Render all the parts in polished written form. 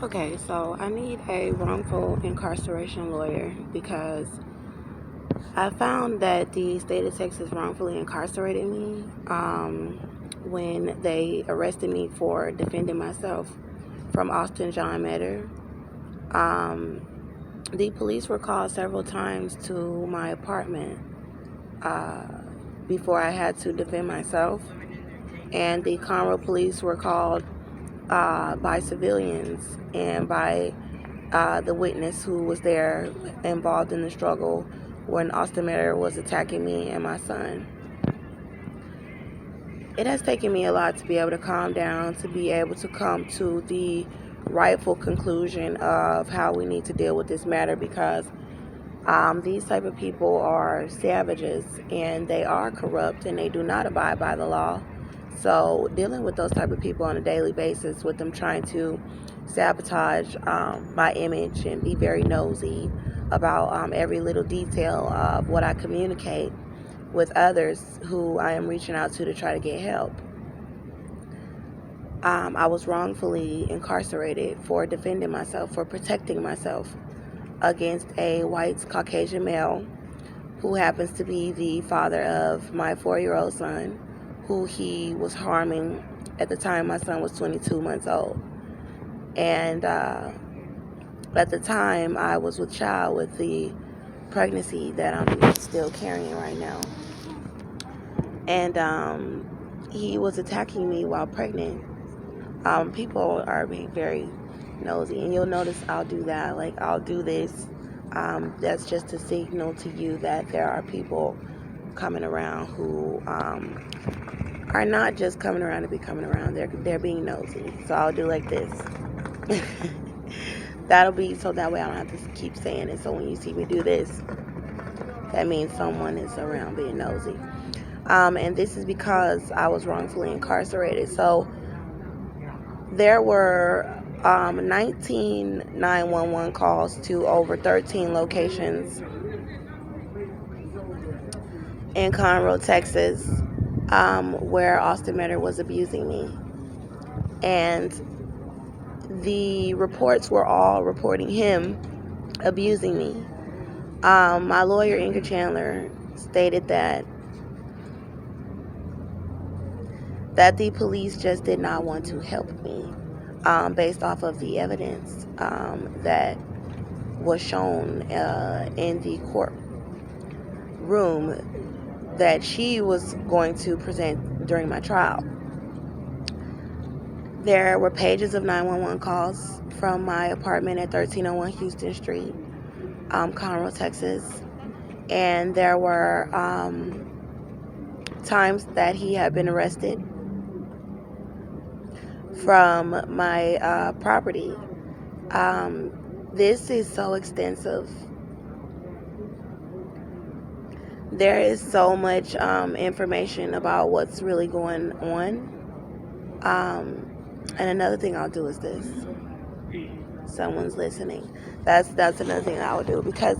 Okay, so I need a wrongful incarceration lawyer because I found that the state of Texas wrongfully incarcerated me when they arrested me for defending myself from Austin John Metter. Um, the police were called several times to my apartment uh, before I had to defend myself, and the Conroe police were called by civilians and by the witness who was there involved in the struggle when Austin Metter was attacking me and my son. It has taken me a lot to be able to calm down, to be able to come to the rightful conclusion of how we need to deal with this matter, because these type of people are savages and they are corrupt and they do not abide by the law. So dealing with those type of people on a daily basis, with them trying to sabotage my image and be very nosy about every little detail of what I communicate with others who I am reaching out to try to get help. I was wrongfully incarcerated for defending myself, for protecting myself against a white Caucasian male who happens to be the father of my 4-year-old son, who he was harming at the time my son was 22 months old. And at the time, I was with child with the pregnancy that I'm still carrying right now. And he was attacking me while pregnant. People are being very nosy, and you'll notice I'll do that. Like, I'll do this. That's just a signal to you that there are people coming around who are not just coming around to be coming around. They're being nosy. So I'll do like this. That'll be so that way I don't have to keep saying it. So when you see me do this, that means someone is around being nosy. And this is because I was wrongfully incarcerated. So there were 19 911 calls to over 13 locations in Conroe, Texas, where Austin Metter was abusing me. And the reports were all reporting him abusing me. My lawyer, Inga Chandler, stated that the police just did not want to help me based off of the evidence that was shown in the courtroom that she was going to present during my trial. There were pages of 911 calls from my apartment at 1301 Houston Street, Conroe, Texas. And there were times that he had been arrested from my property. This is so extensive. There is so much information about what's really going on. And another thing I'll do is this. Someone's listening. That's another thing I would do, because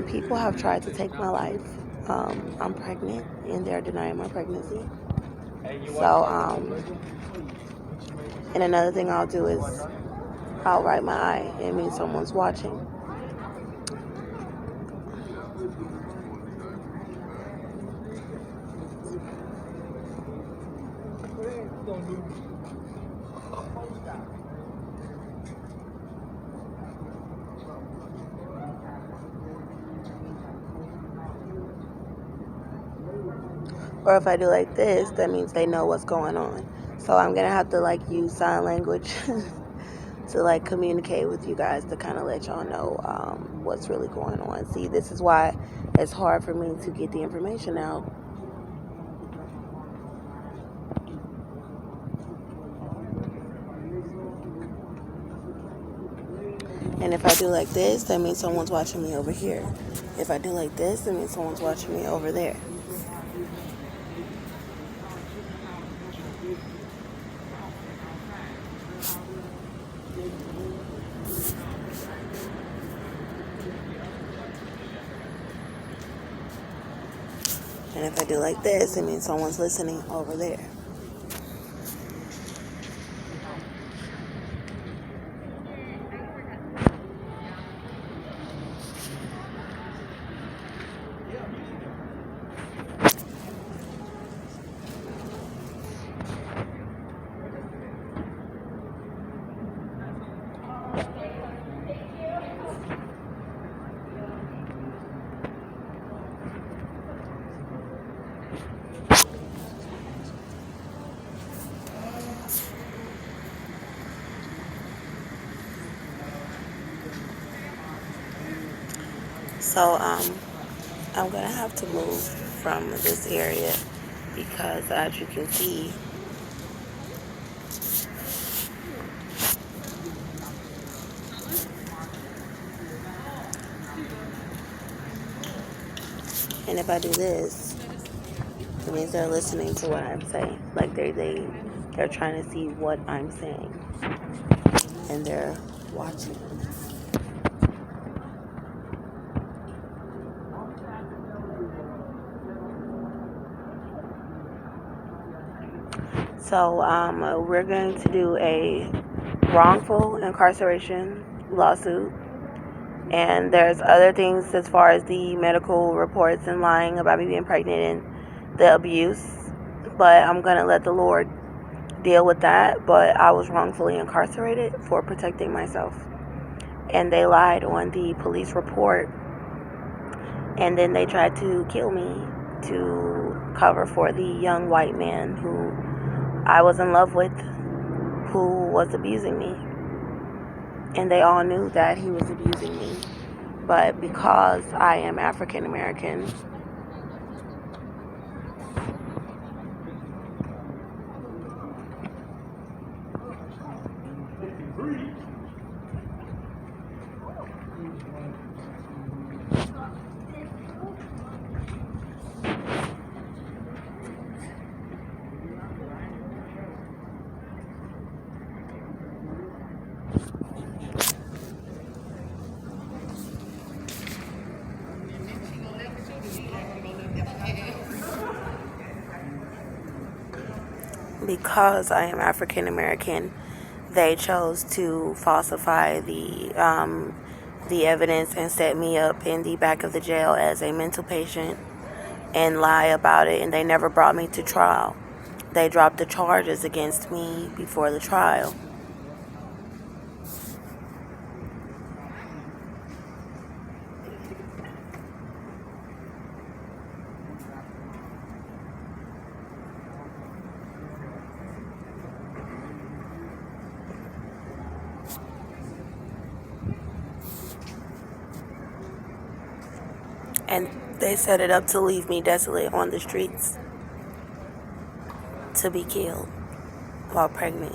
people have tried to take my life. I'm pregnant and they're denying my pregnancy. So, and another thing I'll do is I'll write my eye. It means someone's watching. Or if I do like this, that means they know what's going on. So I'm going to have to use sign language to communicate with you guys to kind of let y'all know what's really going on. See, this is why it's hard for me to get the information out. And if I do like this, that means someone's watching me over here. If I do like this, that means someone's watching me over there. And if I do like this, it means someone's listening over there. So I'm gonna have to move from this area because, as you can see, and if I do this, it means they're listening to what I'm saying. Like they're trying to see what I'm saying, and they're watching. So we're going to do a wrongful incarceration lawsuit. And there's other things as far as the medical reports and lying about me being pregnant and the abuse. But I'm going to let the Lord deal with that. But I was wrongfully incarcerated for protecting myself. And they lied on the police report. And then they tried to kill me to cover for the young white man who I was in love with, who was abusing me. And they all knew that he was abusing me. But because I am African American, they chose to falsify the evidence and set me up in the back of the jail as a mental patient and lie about it, and they never brought me to trial. They dropped the charges against me before the trial. And they set it up to leave me desolate on the streets to be killed while pregnant.